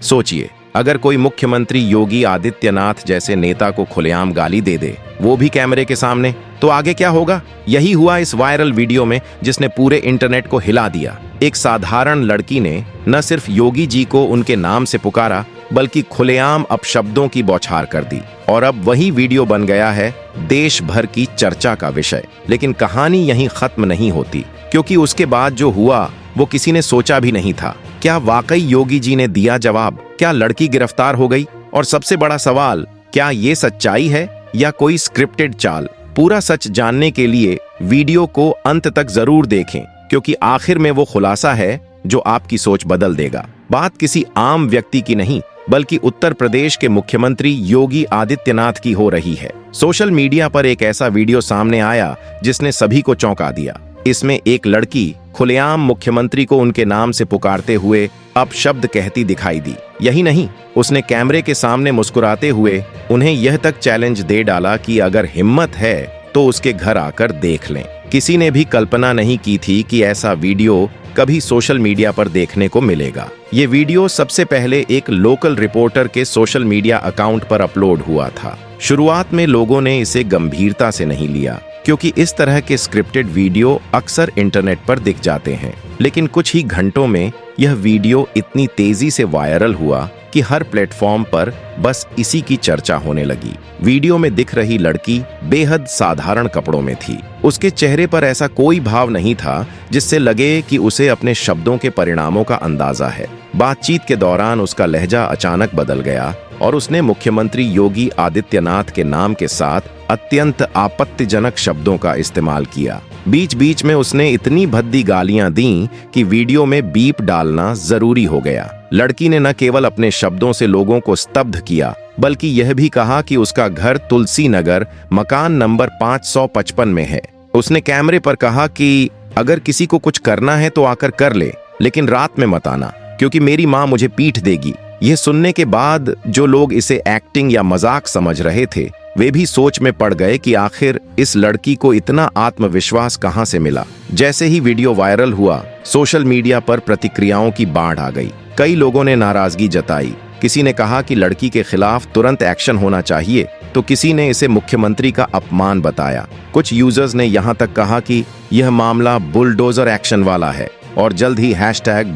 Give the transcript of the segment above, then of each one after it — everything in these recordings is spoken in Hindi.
सोचिए, अगर कोई मुख्यमंत्री योगी आदित्यनाथ जैसे नेता को खुलेआम गाली दे दे, वो भी कैमरे के सामने, तो आगे क्या होगा? यही हुआ इस वायरल वीडियो में, जिसने पूरे इंटरनेट को हिला दिया। एक साधारण लड़की ने न सिर्फ योगी जी को उनके नाम से पुकारा, बल्कि खुलेआम अपशब्दों की बौछार कर दी। और अब वही वीडियो बन गया है देश भर की चर्चा का विषय। लेकिन कहानी यहीं खत्म नहीं होती, क्योंकि उसके बाद जो हुआ वो किसी ने सोचा भी नहीं था। क्या वाकई योगी जी ने दिया जवाब? क्या लड़की गिरफ्तार हो गई? और सबसे बड़ा सवाल, क्या ये सच्चाई है या कोई स्क्रिप्टेड चाल? पूरा सच जानने के लिए वीडियो को अंत तक जरूर देखें, क्योंकि आखिर में वो खुलासा है जो आपकी सोच बदल देगा। बात किसी आम व्यक्ति की नहीं, बल्कि उत्तर प्रदेश के मुख्यमंत्री योगी आदित्यनाथ की हो रही है। सोशल मीडिया पर एक ऐसा वीडियो सामने आया जिसने सभी को चौंका दिया। इसमें एक लड़की खुलेआम मुख्यमंत्री को उनके नाम से पुकारते हुए अपशब्द कहती दिखाई दी। यही नहीं, उसने कैमरे के सामने मुस्कुराते हुए उन्हें यह तक चैलेंज दे डाला कि अगर हिम्मत है तो उसके घर आकर देख लें। किसी ने भी कल्पना नहीं की थी कि ऐसा वीडियो कभी सोशल मीडिया पर देखने को मिलेगा। ये वीडियो सबसे पहले एक लोकल रिपोर्टर के सोशल मीडिया अकाउंट पर अपलोड हुआ था। शुरुआत में लोगों ने इसे गंभीरता से नहीं लिया, क्योंकि इस तरह के स्क्रिप्टेड वीडियो अक्सर इंटरनेट पर दिख जाते हैं। लेकिन कुछ ही घंटों में यह वीडियो इतनी तेजी से वायरल हुआ कि हर प्लेटफॉर्म पर बस इसी की चर्चा होने लगी। वीडियो में दिख रही लड़की बेहद साधारण कपड़ों में थी। उसके चेहरे पर ऐसा कोई भाव नहीं था जिससे लगे कि उसे अपने शब्दों के परिणामों का अंदाजा है। बातचीत के दौरान उसका लहजा अचानक बदल गया और उसने मुख्यमंत्री योगी आदित्यनाथ के नाम के साथ अत्यंत आपत्तिजनक शब्दों का इस्तेमाल किया। बीच बीच में उसने इतनी भद्दी गालियां दी कि वीडियो में बीप डालना जरूरी हो गया। लड़की ने न केवल अपने शब्दों से लोगों को स्तब्ध किया, बल्कि यह भी कहा कि उसका घर तुलसी नगर मकान नंबर 555 में है। उसने कैमरे पर कहा कि अगर किसी को कुछ करना है तो आकर कर ले, लेकिन रात में मत आना, क्योंकि मेरी माँ मुझे पीट देगी। यह सुनने के बाद जो लोग इसे एक्टिंग या मजाक समझ रहे थे, वे भी सोच में पड़ गए कि आखिर इस लड़की को इतना आत्मविश्वास कहां से मिला। जैसे ही वीडियो वायरल हुआ, सोशल मीडिया पर प्रतिक्रियाओं की बाढ़ आ गई। कई लोगों ने नाराजगी जताई। किसी ने कहा कि लड़की के खिलाफ तुरंत एक्शन होना चाहिए, तो किसी ने इसे मुख्यमंत्री का अपमान बताया। कुछ यूजर्स ने यहां तक कहा कि यह मामला बुलडोजर एक्शन वाला है, और जल्द ही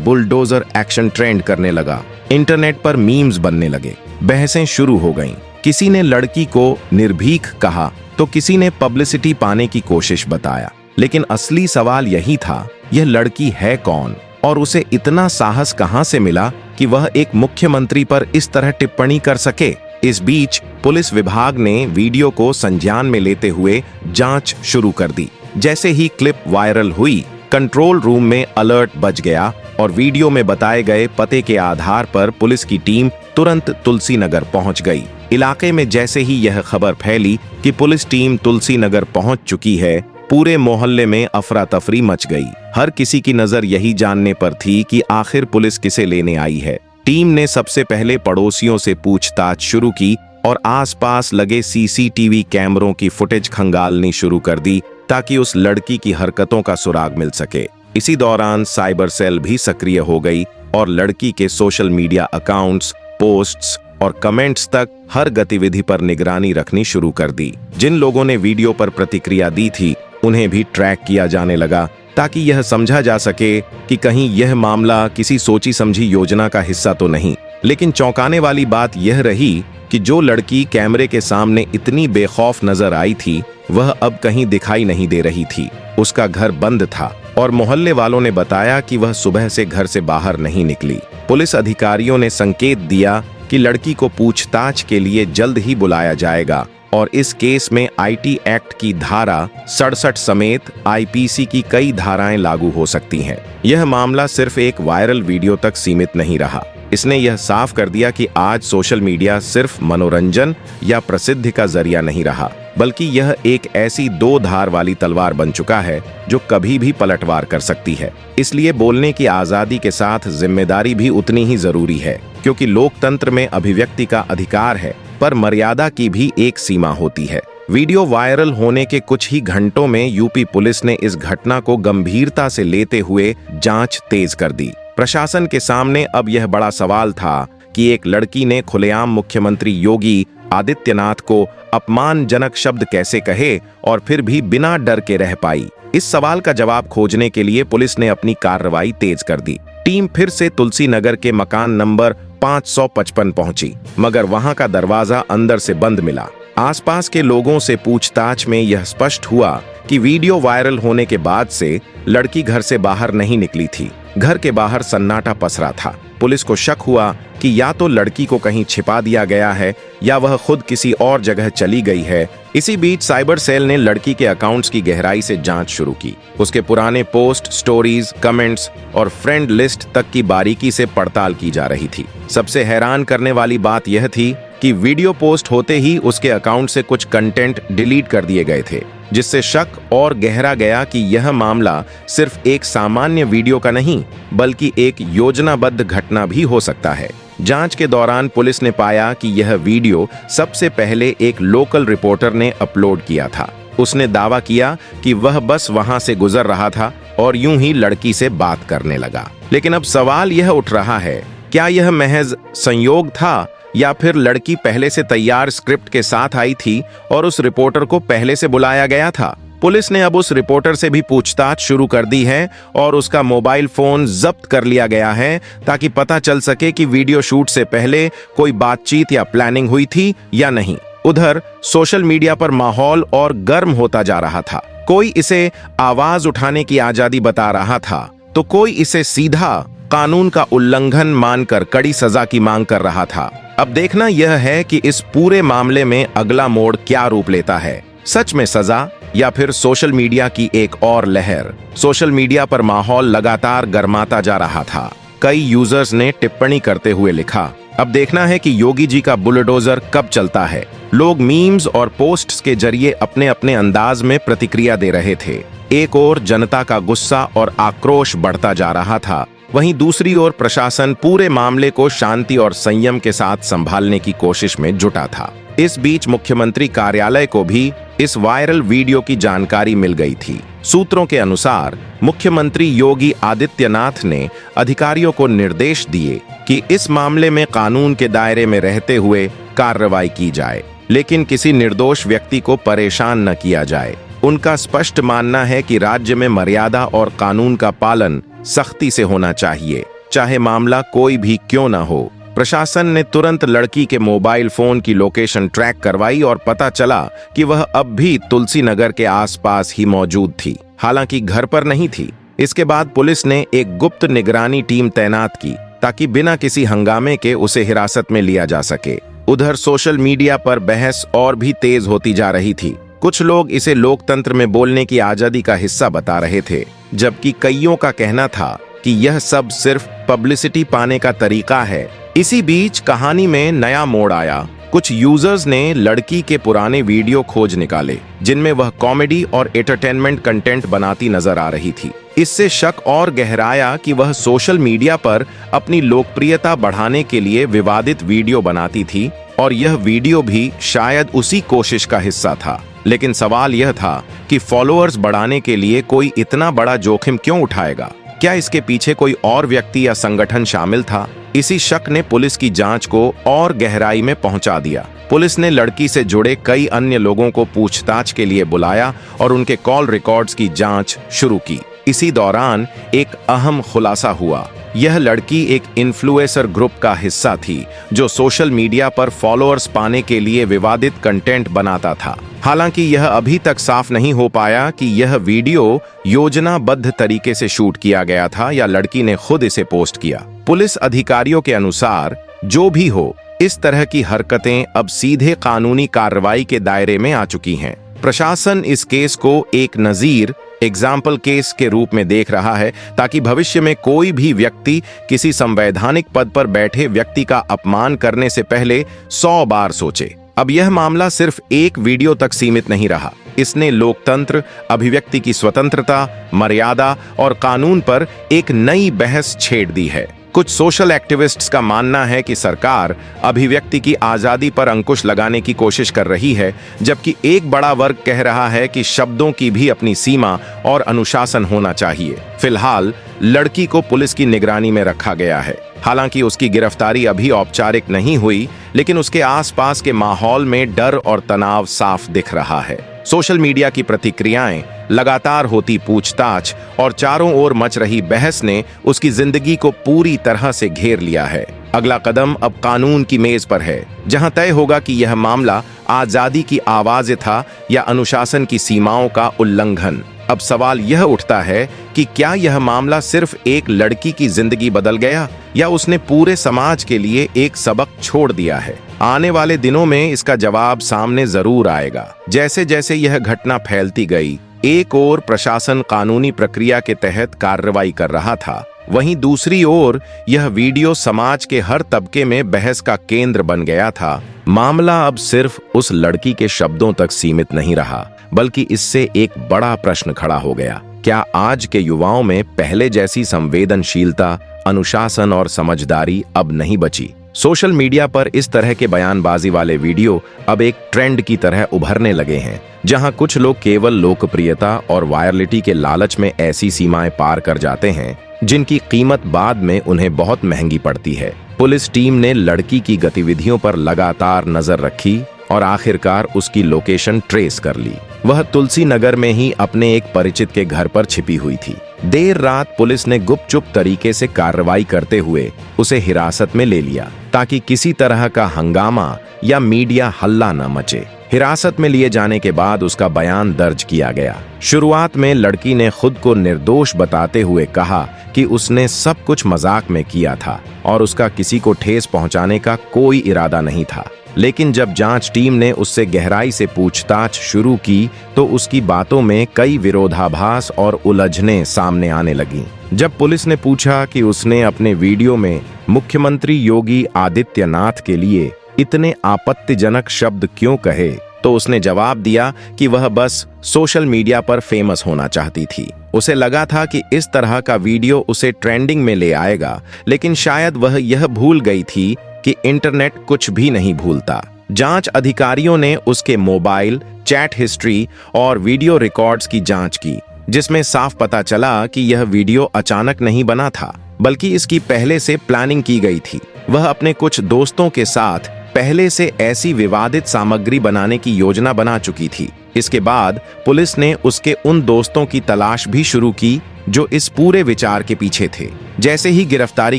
#बुलडोजर एक्शन ट्रेंड करने लगा। इंटरनेट पर मीम्स बनने लगे, बहसें शुरू हो गईं। किसी ने लड़की को निर्भीक कहा, तो किसी ने पब्लिसिटी पाने की कोशिश बताया। लेकिन असली सवाल यही था, यह लड़की है कौन और उसे इतना साहस कहां से मिला कि वह एक मुख्यमंत्री पर इस तरह टिप्पणी कर सके। इस बीच पुलिस विभाग ने वीडियो को संज्ञान में लेते हुए जांच शुरू कर दी। जैसे ही क्लिप वायरल हुई, कंट्रोल रूम में अलर्ट बज गया और वीडियो में बताए गए पते के आधार पर पुलिस की टीम तुरंत तुलसी नगर पहुंच गई। इलाके में जैसे ही यह खबर फैली कि पुलिस टीम तुलसी नगर पहुंच चुकी है, पूरे मोहल्ले में अफरा तफरी मच गई। हर किसी की नजर यही जानने पर थी कि आखिर पुलिस किसे लेने आई है। टीम ने सबसे पहले पड़ोसियों से पूछताछ शुरू की और आसपास लगे सीसीटीवी कैमरों की फुटेज खंगालनी शुरू कर दी, ताकि उस लड़की की हरकतों का सुराग मिल सके। इसी दौरान साइबर सेल भी सक्रिय हो गई और लड़की के सोशल मीडिया अकाउंट्स, पोस्ट्स और कमेंट्स तक हर गतिविधि पर निगरानी रखनी शुरू कर दी। जिन लोगों ने वीडियो पर प्रतिक्रिया दी थी, उन्हें भी ट्रैक किया जाने लगा, ताकि यह समझा जा सके कि कहीं यह मामला किसी सोची समझी योजना का हिस्सा तो नहीं। लेकिन चौंकाने वाली बात यह रही कि जो लड़की कैमरे के सामने इतनी बेखौफ नजर आई थी, वह अब कहीं दिखाई नहीं दे रही थी। उसका घर बंद था और मोहल्ले वालों ने बताया कि वह सुबह से घर से बाहर नहीं निकली। पुलिस अधिकारियों ने संकेत दिया कि लड़की को पूछताछ के लिए जल्द ही बुलाया जाएगा और इस केस में आईटी एक्ट की धारा 67 समेत आईपीसी की कई धाराएं लागू हो सकती हैं। यह मामला सिर्फ एक वायरल वीडियो तक सीमित नहीं रहा। इसने यह साफ कर दिया कि आज सोशल मीडिया सिर्फ मनोरंजन या प्रसिद्धि का जरिया नहीं रहा, बल्कि यह एक ऐसी दो धार वाली तलवार बन चुका है जो कभी भी पलटवार कर सकती है। इसलिए बोलने की आजादी के साथ जिम्मेदारी भी उतनी ही जरूरी है, क्योंकि लोकतंत्र में अभिव्यक्ति का अधिकार है, पर मर्यादा की भी एक सीमा होती है। वीडियो वायरल होने के कुछ ही घंटों में यूपी पुलिस ने इस घटना को गंभीरता से लेते हुए जांच तेज कर दी। प्रशासन के सामने अब यह बड़ा सवाल था कि एक लड़की ने खुलेआम मुख्यमंत्री योगी आदित्यनाथ को अपमानजनक शब्द कैसे कहे और फिर भी बिना डर के रह पाई। इस सवाल का जवाब खोजने के लिए पुलिस ने अपनी कार्रवाई तेज कर दी। टीम फिर से तुलसी नगर के मकान नंबर 555 पहुंची, मगर वहां का दरवाजा अंदर से बंद मिला। आसपास के लोगों से पूछताछ में यह स्पष्ट हुआ कि वीडियो वायरल होने के बाद से लड़की घर से बाहर नहीं निकली थी। घर के बाहर सन्नाटा पसरा था। पुलिस को शक हुआ कि या तो लड़की को कहीं छिपा दिया गया है या वह खुद किसी और जगह चली गई है। इसी बीच साइबर सेल ने लड़की के अकाउंट्स की गहराई से जांच शुरू की। उसके पुराने पोस्ट, स्टोरीज, कमेंट्स और फ्रेंड लिस्ट तक की बारीकी से पड़ताल की जा रही थी। सबसे हैरान करने वाली बात यह थी कि वीडियो पोस्ट होते ही उसके अकाउंट से कुछ कंटेंट डिलीट कर दिए गए थे, जिससे शक और गहरा गया कि यह मामला सिर्फ एक सामान्य वीडियो का नहीं बल्कि एक योजनाबद्ध घटना भी हो सकता है। जांच के दौरान पुलिस ने पाया कि यह वीडियो सबसे पहले एक लोकल रिपोर्टर ने अपलोड किया था। उसने दावा किया कि वह बस वहां से गुजर रहा था और यूं ही लड़की से बात करने लगा। लेकिन अब सवाल यह उठ रहा है, क्या यह महज संयोग था या फिर लड़की पहले से तैयार स्क्रिप्ट के साथ आई थी और उस रिपोर्टर को पहले से बुलाया गया था? पुलिस ने अब उस रिपोर्टर से भी पूछताछ शुरू कर दी है और उसका मोबाइल फोन जब्त कर लिया गया है ताकि पता चल सके कि वीडियो शूट से पहले कोई बातचीत या प्लानिंग हुई थी या नहीं। उधर सोशल मीडिया पर माहौल और गर्म होता जा रहा था। कोई इसे आवाज उठाने की आजादी बता रहा था तो कोई इसे सीधा कानून का उल्लंघन मानकर कड़ी सजा की मांग कर रहा था। अब देखना यह है कि इस पूरे मामले में अगला मोड़ क्या रूप लेता है, सच में सजा या फिर सोशल मीडिया की एक और लहर। सोशल मीडिया पर माहौल लगातार गर्माता जा रहा था। कई यूजर्स ने टिप्पणी करते हुए लिखा, अब देखना है कि योगी जी का बुलडोजर कब चलता है। लोग मीम्स और पोस्ट्स के जरिए अपने अपने अंदाज में प्रतिक्रिया दे रहे थे। एक ओर जनता का गुस्सा और आक्रोश बढ़ता जा रहा था, वहीं दूसरी ओर प्रशासन पूरे मामले को शांति और संयम के साथ संभालने की कोशिश में जुटा था। इस बीच मुख्यमंत्री कार्यालय को भी इस वायरल वीडियो की जानकारी मिल गई थी। सूत्रों के अनुसार मुख्यमंत्री योगी आदित्यनाथ ने अधिकारियों को निर्देश दिए कि इस मामले में कानून के दायरे में रहते हुए कार्रवाई की जाए, लेकिन किसी निर्दोष व्यक्ति को परेशान न किया जाए। उनका स्पष्ट मानना है कि राज्य में मर्यादा और कानून का पालन सख्ती से होना चाहिए, चाहे मामला कोई भी क्यों न हो। प्रशासन ने तुरंत लड़की के मोबाइल फोन की लोकेशन ट्रैक करवाई और पता चला कि वह अब भी तुलसी नगर के आसपास ही मौजूद थी, हालांकि घर पर नहीं थी। इसके बाद पुलिस ने एक गुप्त निगरानी टीम तैनात की ताकि बिना किसी हंगामे के उसे हिरासत में लिया जा सके। उधर सोशल मीडिया पर बहस और भी तेज होती जा रही थी। कुछ लोग इसे लोकतंत्र में बोलने की आजादी का हिस्सा बता रहे थे, जबकि कईयों का कहना था कि यह सब सिर्फ पब्लिसिटी पाने का तरीका है। इसी बीच कहानी में नया मोड़ आया। कुछ यूजर्स ने लड़की के पुराने वीडियो खोज निकाले, जिनमें वह कॉमेडी और एंटरटेनमेंट कंटेंट बनाती नजर आ रही थी। इससे शक और गहराया कि वह सोशल मीडिया पर अपनी लोकप्रियता बढ़ाने के लिए विवादित वीडियो बनाती थी और यह वीडियो भी शायद उसी कोशिश का हिस्सा था। लेकिन सवाल यह था कि फॉलोअर्स बढ़ाने के लिए कोई इतना बड़ा जोखिम क्यों उठाएगा? क्या इसके पीछे कोई और व्यक्ति या संगठन शामिल था? इसी शक ने पुलिस की जांच को और गहराई में पहुंचा दिया। पुलिस ने लड़की से जुड़े कई अन्य लोगों को पूछताछ के लिए बुलाया और उनके कॉल रिकॉर्ड्स की जांच शुरू की। इसी दौरान एक अहम खुलासा हुआ। यह लड़की एक इन्फ्लुएंसर ग्रुप का हिस्सा थी जो सोशल मीडिया पर फॉलोअर्स पाने के लिए विवादित कंटेंट बनाता था। हालांकि यह अभी तक साफ नहीं हो पाया कि यह वीडियो योजनाबद्ध तरीके से शूट किया गया था या लड़की ने खुद इसे पोस्ट किया। पुलिस अधिकारियों के अनुसार जो भी हो, इस तरह की हरकतें अब सीधे कानूनी कार्रवाई के दायरे में आ चुकी हैं। प्रशासन इस केस को एक नजीर एग्जाम्पल केस के रूप में देख रहा है ताकि भविष्य में कोई भी व्यक्ति किसी संवैधानिक पद पर बैठे व्यक्ति का अपमान करने से पहले 100 बार सोचे। अब यह मामला सिर्फ एक वीडियो तक सीमित नहीं रहा। इसने लोकतंत्र, अभिव्यक्ति की स्वतंत्रता, मर्यादा और कानून पर एक नई बहस छेड़ दी है। कुछ सोशल एक्टिविस्ट्स का मानना है कि सरकार अभिव्यक्ति की आजादी पर अंकुश लगाने की कोशिश कर रही है, जबकि एक बड़ा वर्ग कह रहा है कि शब्दों की भी अपनी सीमा और अनुशासन होना चाहिए। फिलहाल लड़की को पुलिस की निगरानी में रखा गया है। हालांकि उसकी गिरफ्तारी अभी औपचारिक नहीं हुई, लेकिन उसके आसपास के माहौल में डर और तनाव साफ दिख रहा है। सोशल मीडिया की प्रतिक्रियाएं, लगातार होती पूछताछ और चारों ओर मच रही बहस ने उसकी जिंदगी को पूरी तरह से घेर लिया है। अगला कदम अब कानून की मेज पर है, जहां तय होगा कि यह मामला आजादी की आवाज था या अनुशासन की सीमाओं का उल्लंघन। अब सवाल यह उठता है कि क्या यह मामला सिर्फ एक लड़की की जिंदगी बदल गया या उसने पूरे समाज के लिए एक सबक छोड़ दिया है। आने वाले दिनों में इसका जवाब सामने जरूर आएगा। जैसे जैसे यह घटना फैलती गई, एक ओर प्रशासन कानूनी प्रक्रिया के तहत कार्रवाई कर रहा था, वहीं दूसरी ओर यह वीडियो समाज के हर तबके में बहस का केंद्र बन गया था। मामला अब सिर्फ उस लड़की के शब्दों तक सीमित नहीं रहा, बल्कि इससे एक बड़ा प्रश्न खड़ा हो गया। क्या आज के युवाओं में पहले जैसी संवेदनशीलता, अनुशासन और समझदारी अब नहीं बची? सोशल मीडिया पर इस तरह के बयानबाजी वाले वीडियो अब एक ट्रेंड की तरह उभरने लगे हैं, जहां कुछ लोग केवल लोकप्रियता और वायरलिटी के लालच में ऐसी सीमाएं पार कर जाते हैं जिनकी कीमत बाद में उन्हें बहुत महंगी पड़ती है। पुलिस टीम ने लड़की की गतिविधियों पर लगातार नजर रखी और आखिरकार उसकी लोकेशन ट्रेस कर ली। वह तुलसी नगर में ही अपने एक परिचित के घर पर छिपी हुई थी। देर रात पुलिस ने गुपचुप तरीके से कार्रवाई करते हुए उसे हिरासत में ले लिया, ताकि किसी तरह का हंगामा या मीडिया हल्ला न मचे। हिरासत में लिए जाने के बाद उसका बयान दर्ज किया गया। शुरुआत में लड़की ने खुद को निर्दोष बताते हुए कहा कि उसने सब कुछ मजाक में किया था और उसका किसी को ठेस पहुंचाने का कोई इरादा नहीं था। लेकिन जब जांच टीम ने उससे गहराई से पूछताछ शुरू की तो उसकी बातों में कई विरोधाभास और उलझनें सामने आने लगीं। जब पुलिस ने पूछा कि उसने अपने वीडियो में मुख्यमंत्री योगी आदित्यनाथ के लिए इतने आपत्तिजनक शब्द क्यों कहे, तो उसने जवाब दिया कि वह बस सोशल मीडिया पर फेमस होना चाहती थी। उसे लगा था कि इस तरह का वीडियो उसे ट्रेंडिंग में ले आएगा, लेकिन शायद वह यह भूल गई थी कि इंटरनेट कुछ भी नहीं भूलता। जांच अधिकारियों ने उसके मोबाइल, चैट हिस्ट्री और वीडियो रिकॉर्ड्स की जांच की, जिसमें साफ पता चला कि यह वीडियो अचानक नहीं बना था, बल्कि इसकी पहले से प्लानिंग की गई थी। वह अपने कुछ दोस्तों के साथ पहले से ऐसी विवादित सामग्री बनाने की योजना बना चुकी थी। इसके बाद पुलिस ने उसके उन दोस्तों की तलाश भी शुरू की जो इस पूरे विचार के पीछे थे। जैसे ही गिरफ्तारी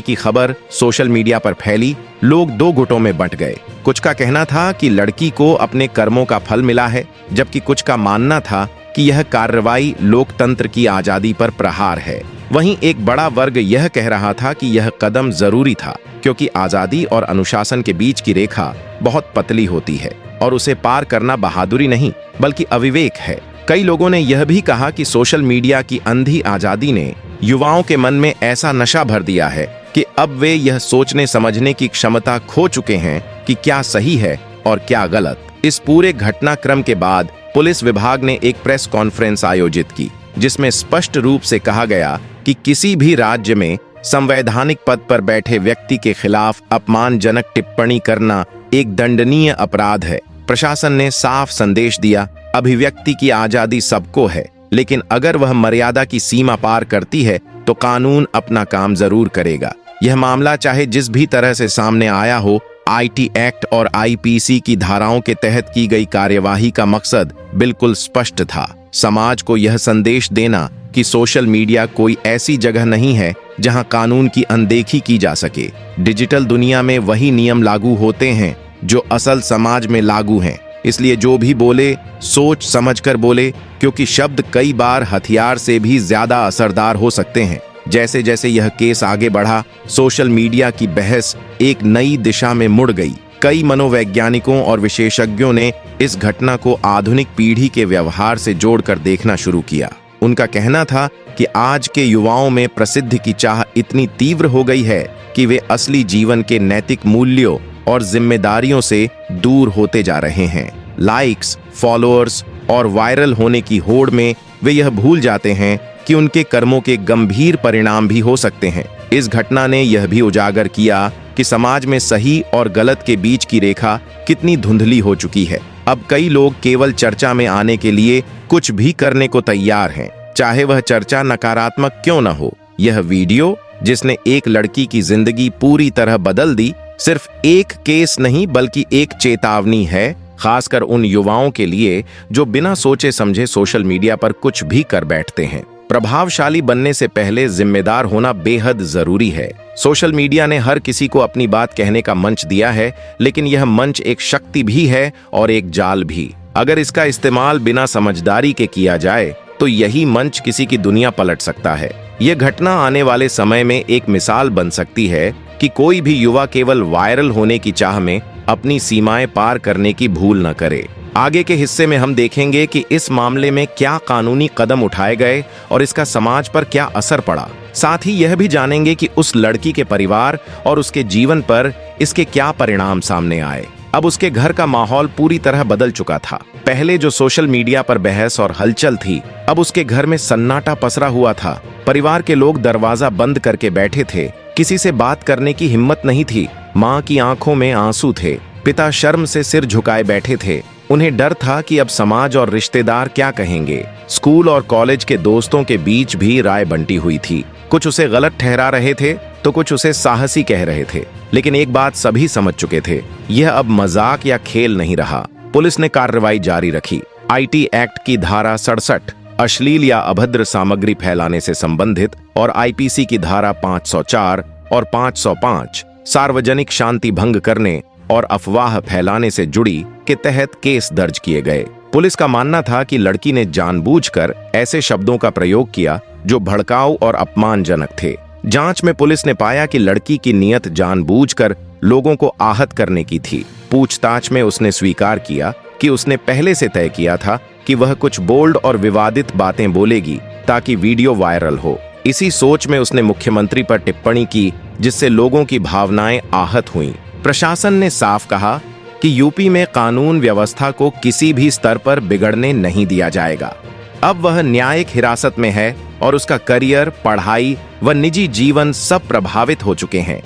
की खबर सोशल मीडिया पर फैली, लोग दो गुटों में बंट गए। कुछ का कहना था कि लड़की को अपने कर्मों का फल मिला है, जबकि कुछ का मानना था कि यह कार्रवाई लोकतंत्र की आजादी पर प्रहार है। वहीं एक बड़ा वर्ग यह कह रहा था कि यह कदम जरूरी था, क्योंकि आजादी और अनुशासन के बीच की रेखा बहुत पतली होती है और उसे पार करना बहादुरी नहीं बल्कि अविवेक है। कई लोगों ने यह भी कहा कि सोशल मीडिया की अंधी आजादी ने युवाओं के मन में ऐसा नशा भर दिया है कि अब वे यह सोचने समझने की क्षमता खो चुके हैं कि क्या सही है और क्या गलत। इस पूरे घटनाक्रम के बाद पुलिस विभाग ने एक प्रेस कॉन्फ्रेंस आयोजित की, जिसमें स्पष्ट रूप से कहा गया कि किसी भी राज्य में संवैधानिक पद पर बैठे व्यक्ति के खिलाफ अपमानजनक टिप्पणी करना एक दंडनीय अपराध है। प्रशासन ने साफ संदेश दिया, अभिव्यक्ति की आजादी सबको है, लेकिन अगर वह मर्यादा की सीमा पार करती है तो कानून अपना काम जरूर करेगा। यह मामला चाहे जिस भी तरह से सामने आया हो, आईटी एक्ट और आईपीसी की धाराओं के तहत की गई कार्यवाही का मकसद बिल्कुल स्पष्ट था। समाज को यह संदेश देना कि सोशल मीडिया कोई ऐसी जगह नहीं है जहां कानून की अनदेखी की जा सके। डिजिटल दुनिया में वही नियम लागू होते हैं जो असल समाज में लागू हैं। इसलिए जो भी बोले सोच समझकर बोले, क्योंकि शब्द कई बार हथियार से भी ज्यादा असरदार हो सकते हैं। जैसे जैसे यह केस आगे बढ़ा, सोशल मीडिया की बहस एक नई दिशा में मुड़ गई। कई मनोवैज्ञानिकों और विशेषज्ञों ने इस घटना को आधुनिक पीढ़ी के व्यवहार से जोड़कर देखना शुरू किया। उनका कहना था कि आज के युवाओं में प्रसिद्धि की चाह इतनी तीव्र हो गई है कि वे असली जीवन के नैतिक मूल्यों और जिम्मेदारियों से दूर होते जा रहे हैं। लाइक्स, फॉलोअर्स और वायरल होने की होड़ में वे यह भूल जाते हैं कि उनके कर्मों के गंभीर परिणाम भी हो सकते हैं। इस घटना ने यह भी उजागर किया कि समाज में सही और गलत के बीच की रेखा कितनी धुंधली हो चुकी है। अब कई लोग केवल चर्चा में आने के लिए कुछ भी करने को तैयार हैं, चाहे वह चर्चा नकारात्मक क्यों न हो। यह वीडियो जिसने एक लड़की की जिंदगी पूरी तरह बदल दी। सिर्फ एक केस नहीं बल्कि एक चेतावनी है, खासकर उन युवाओं के लिए जो बिना सोचे समझे सोशल मीडिया पर कुछ भी कर बैठते हैं। प्रभावशाली बनने से पहले जिम्मेदार होना बेहद जरूरी है। सोशल मीडिया ने हर किसी को अपनी बात कहने का मंच दिया है, लेकिन यह मंच एक शक्ति भी है और एक जाल भी। अगर इसका इस्तेमाल बिना समझदारी के किया जाए तो यही मंच किसी की दुनिया पलट सकता है। यह घटना आने वाले समय में एक मिसाल बन सकती है कि कोई भी युवा केवल वायरल होने की चाह में अपनी सीमाएं पार करने की भूल न करे। आगे के हिस्से में हम देखेंगे कि इस मामले में क्या कानूनी कदम उठाए गए और इसका समाज पर क्या असर पड़ा। साथ ही यह भी जानेंगे कि उस लड़की के परिवार और उसके जीवन पर इसके क्या परिणाम सामने आए। अब उसके घर का माहौल पूरी तरह बदल चुका था। पहले जो सोशल मीडिया पर बहस और हलचल थी, अब उसके घर में सन्नाटा पसरा हुआ था। परिवार के लोग दरवाजा बंद करके बैठे थे, किसी से बात करने की हिम्मत नहीं थी। माँ की आंखों में आंसू थे, पिता शर्म से सिर झुकाए बैठे थे। उन्हें डर था कि अब समाज और रिश्तेदार क्या कहेंगे। स्कूल और कॉलेज के दोस्तों के बीच भी राय बंटी हुई थी। कुछ उसे गलत ठहरा रहे थे तो कुछ उसे साहसी कह रहे थे। लेकिन एक बात सभी समझ चुके थे, यह अब मजाक या खेल नहीं रहा। पुलिस ने कार्रवाई जारी रखी। आईटी एक्ट की धारा 67 अश्लील या अभद्र सामग्री फैलाने से संबंधित और आईपीसी की धारा 504 और 505 सार्वजनिक शांति भंग करने और अफवाह फैलाने से जुड़ी के तहत केस दर्ज किए गए। पुलिस का मानना था कि लड़की ने जानबूझकर ऐसे शब्दों का प्रयोग किया जो भड़काऊ और अपमानजनक थे। जांच में पुलिस ने पाया कि लड़की की नीयत जानबूझकर लोगों को आहत करने की थी। पूछताछ में उसने स्वीकार किया कि उसने पहले से तय किया था कि वह कुछ बोल्ड और विवादित बातें बोलेगी ताकि वीडियो वायरल हो। इसी सोच में उसने मुख्यमंत्री पर टिप्पणी की, जिससे लोगों की भावनाएं आहत हुईं। प्रशासन ने साफ कहा कि यूपी में कानून व्यवस्था को किसी भी स्तर पर बिगड़ने नहीं दिया जाएगा। अब वह न्यायिक हिरासत में है और उसका करियर, पढ़ाई व निजी जीवन सब प्रभावित हो चुके हैं।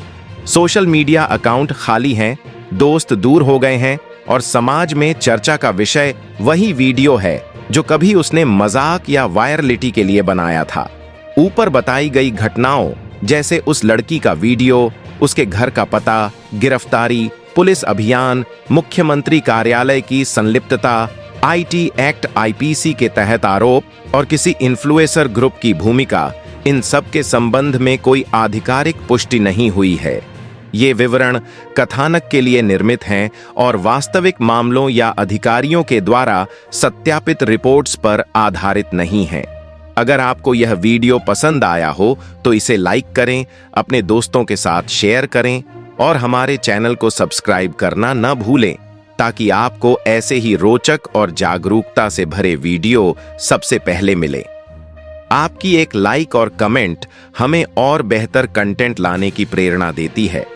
सोशल मीडिया अकाउंट खाली हैं, दोस्त दूर हो गए हैं और समाज में चर्चा का विषय वही वीडियो है जो कभी उसने मजाक या वायरलिटी के लिए बनाया था। ऊपर बताई गई घटनाओं जैसे उस लड़की का वीडियो, उसके घर का पता, गिरफ्तारी, पुलिस अभियान, मुख्यमंत्री कार्यालय की संलिप्तता, आईटी एक्ट आईपीसी के तहत आरोप और किसी इन्फ्लुएंसर ग्रुप की भूमिका, इन सब के संबंध में कोई आधिकारिक पुष्टि नहीं हुई है। ये विवरण कथानक के लिए निर्मित हैं और वास्तविक मामलों या अधिकारियों के द्वारा सत्यापित रिपोर्ट्स पर आधारित नहीं हैं। अगर आपको यह वीडियो पसंद आया हो तो इसे लाइक करें, अपने दोस्तों के साथ शेयर करें और हमारे चैनल को सब्सक्राइब करना न भूलें, ताकि आपको ऐसे ही रोचक और जागरूकता से भरे वीडियो सबसे पहले मिले। आपकी एक लाइक और कमेंट हमें और बेहतर कंटेंट लाने की प्रेरणा देती है।